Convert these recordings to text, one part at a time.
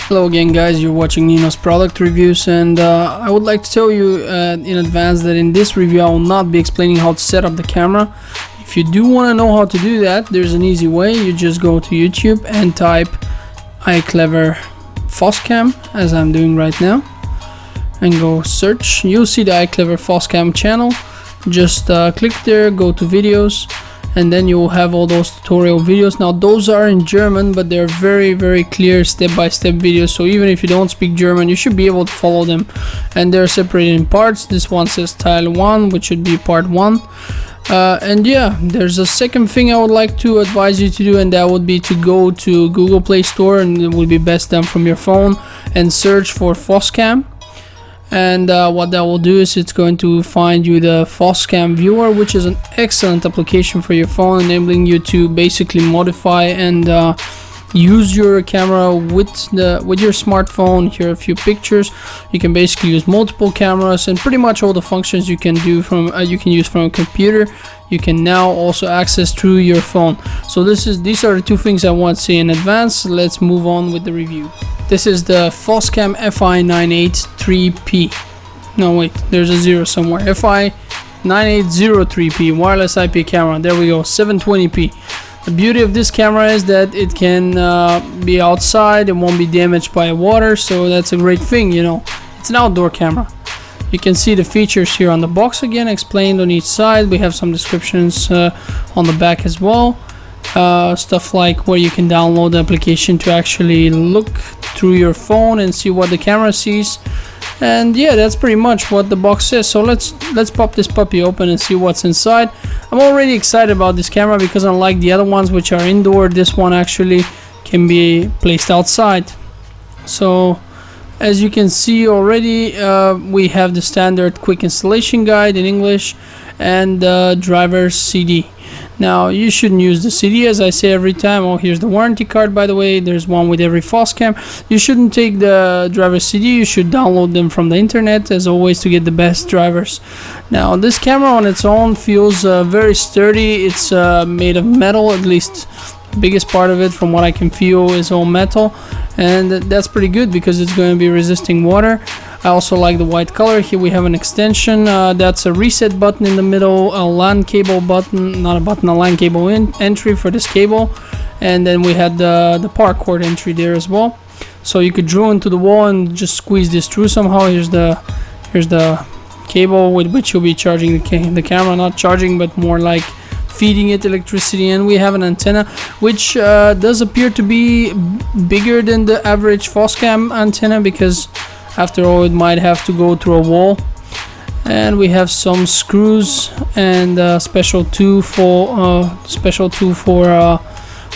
Hello again guys, you're watching Nino's product reviews, and I would like to tell you in advance that in this review I will not be explaining how to set up the camera. If you do want to know how to do that, there's an easy way. You just go to YouTube and type iClever Foscam, as I'm doing right now, and go search. You'll see the iClever Foscam channel. Just click there, go to videos, and then you will have all those tutorial videos. Now those are in German, but they're very clear step-by-step videos, so even if you don't speak German you should be able to follow them, and they're separated in parts. This one says tile 1, which should be part 1, and yeah, there's a second thing I would like to advise you to do, and that would be to go to Google Play Store, and it would be best done from your phone, and search for Foscam. And what that will do is it's going to find you the Foscam Viewer, which is an excellent application for your phone, enabling you to basically modify and use your camera with your smartphone. Here are a few pictures. You can basically use multiple cameras, and pretty much all the functions you can do from you can use from a computer, you can now also access through your phone. So these are the two things I want to see in advance. Let's move on with the review. This is the Foscam FI9803P. No wait, there's a 0 somewhere. FI9803P wireless IP camera. There we go, 720p. The beauty of this camera is that it can be outside, it won't be damaged by water, so that's a great thing, you know. It's an outdoor camera. You can see the features here on the box again, explained on each side. We have some descriptions on the back as well. Stuff like where you can download the application to actually look through your phone and see what the camera sees. And yeah, that's pretty much what the box says. So let's pop this puppy open and see what's inside. I'm already excited about this camera because unlike the other ones which are indoor, this one actually can be placed outside. So as you can see already, we have the standard quick installation guide in English and driver's CD. Now you shouldn't use the CD, as I say every time. Oh, here's the warranty card, by the way. There's one with every Foscam. You shouldn't take the driver's CD. You should download them from the internet, as always, to get the best drivers. Now this camera on its own feels very sturdy. It's made of metal, at least the biggest part of it from what I can feel is all metal, and that's pretty good because it's going to be resisting water. I also like the white color. Here we have an extension, that's a reset button in the middle, a LAN cable button, not a button, a LAN cable entry for this cable, and then we had the power cord entry there as well. So you could drill into the wall and just squeeze this through somehow. Here's the cable with which you'll be charging the camera, not charging but more like feeding it electricity. And we have an antenna which does appear to be bigger than the average Foscam antenna, because after all it might have to go through a wall. And we have some screws and special tool for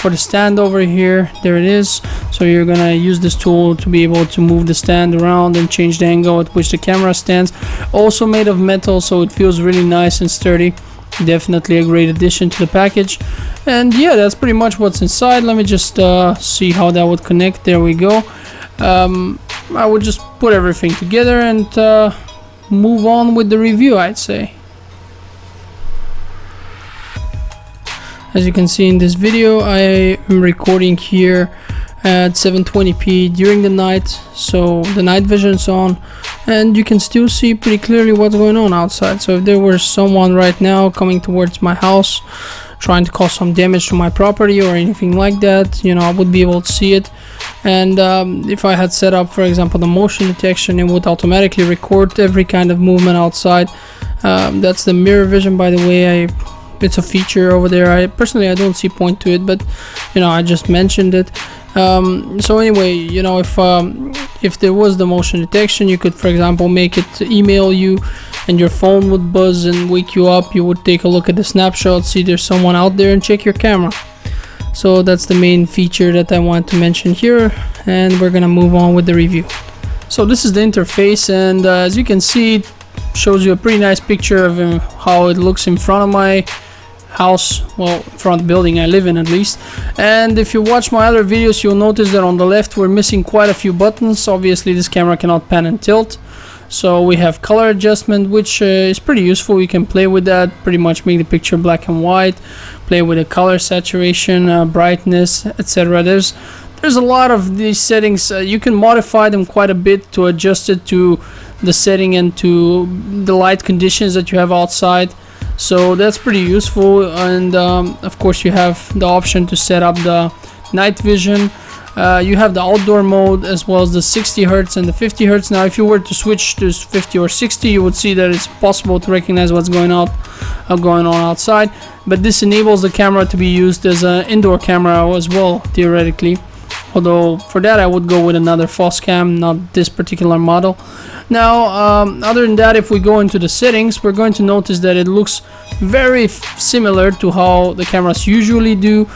the stand over here. There it is. So you're gonna use this tool to be able to move the stand around and change the angle at which the camera stands. Also made of metal, so it feels really nice and sturdy. Definitely a great addition to the package. And yeah, that's pretty much what's inside. Let me just see how that would connect. There we go. I would just put everything together and move on with the review, I'd say. As you can see in this video, I am recording here at 720p during the night, so the night vision's on, and you can still see pretty clearly what's going on outside. So if there were someone right now coming towards my house trying to cause some damage to my property or anything like that, you know, I would be able to see it. And if I had set up, for example, the motion detection, it would automatically record every kind of movement outside. That's the mirror vision, by the way. It's a feature over there. I don't see point to it, but you know, I just mentioned it. So anyway, you know, if there was the motion detection, you could, for example, make it email you, and your phone would buzz and wake you up. You would take a look at the snapshot, see there's someone out there, and check your camera. So that's the main feature that I want to mention here, and we're gonna move on with the review. So this is the interface, and as you can see, it shows you a pretty nice picture of how it looks in front of my house, well, in front of the building I live in at least. And if you watch my other videos, you'll notice that on the left we're missing quite a few buttons. Obviously this camera cannot pan and tilt, so we have color adjustment, which is pretty useful. You can play with that, pretty much make the picture black and white, play with the color saturation, brightness, etc. There's there's a lot of these settings. You can modify them quite a bit to adjust it to the setting and to the light conditions that you have outside. So that's pretty useful. And of course you have the option to set up the night vision. You have the outdoor mode as well as the 60 Hz and the 50 Hz. Now if you were to switch to 50 or 60, you would see that it's possible to recognize what's going on outside, but this enables the camera to be used as an indoor camera as well, theoretically, although for that I would go with another Foscam, not this particular model. Now other than that, if we go into the settings, we're going to notice that it looks very similar to how the cameras usually do.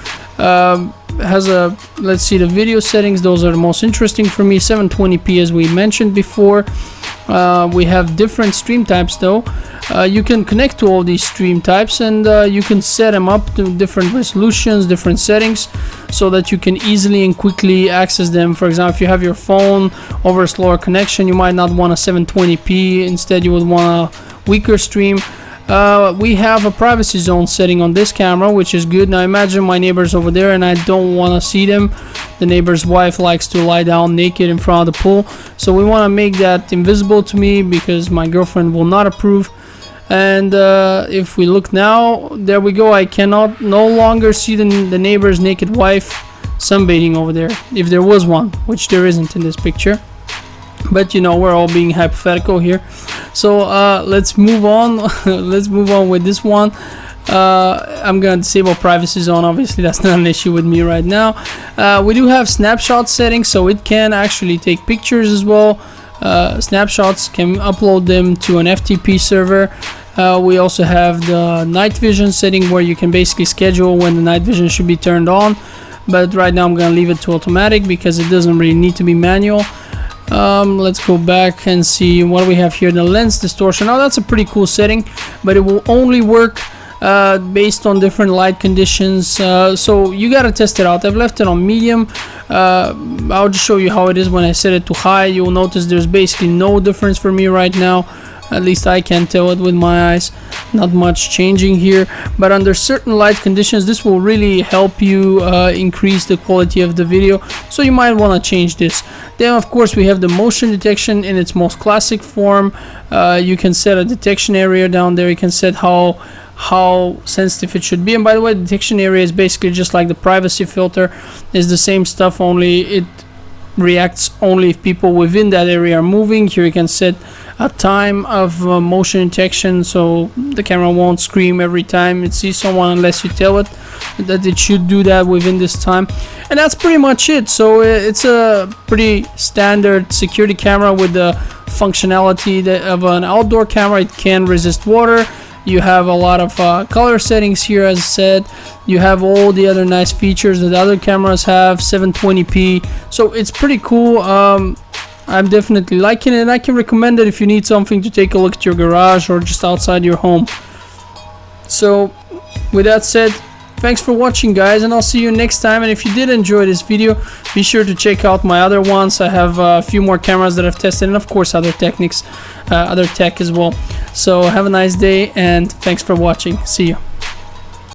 Has a, let's see, the video settings, those are the most interesting for me. 720p as we mentioned before. We have different stream types though. You can connect to all these stream types, and you can set them up to different resolutions, different settings, so that you can easily and quickly access them. For example, if you have your phone over a slower connection, you might not want a 720p, instead you would want a weaker stream. We have a privacy zone setting on this camera, which is good. Now imagine my neighbors over there and I don't want to see them. The neighbor's wife likes to lie down naked in front of the pool, so we want to make that invisible to me because my girlfriend will not approve. And if we look now, there we go. I cannot no longer see the neighbor's naked wife sunbathing over there, if there was one, which there isn't in this picture. But you know, we're all being hypothetical here. So let's move on. Let's move on with this one. I'm gonna disable privacy zone. Obviously that's not an issue with me right now. We do have snapshot settings, so it can actually take pictures as well. Snapshots, can upload them to an FTP server. We also have the night vision setting, where you can basically schedule when the night vision should be turned on, but right now I'm gonna leave it to automatic because it doesn't really need to be manual. Let's go back and see what we have here. The lens distortion. Now that's a pretty cool setting, but it will only work based on different light conditions, so you gotta test it out. I've left it on medium. I'll just show you how it is when I set it to high. You'll notice there's basically no difference for me right now. At least I can tell it with my eyes. Not much changing here, but under certain light conditions this will really help you increase the quality of the video, so you might want to change this. Then of course we have the motion detection in its most classic form. You can set a detection area down there. You can set how sensitive it should be, and by the way, the detection area is basically just like the privacy filter. It's the same stuff, only it reacts only if people within that area are moving. Here you can set a time of motion detection, so the camera won't scream every time it sees someone unless you tell it that it should do that within this time. And that's pretty much it. So it's a pretty standard security camera with the functionality of an outdoor camera. It can resist water. You have a lot of color settings here, as I said. You have all the other nice features that other cameras have, 720p. So it's pretty cool. I'm definitely liking it, and I can recommend it if you need something to take a look at your garage or just outside your home. So with that said, thanks for watching guys, and I'll see you next time. And if you did enjoy this video, be sure to check out my other ones. I have a few more cameras that I've tested, and of course other techniques, other tech as well. So have a nice day, and thanks for watching. See you.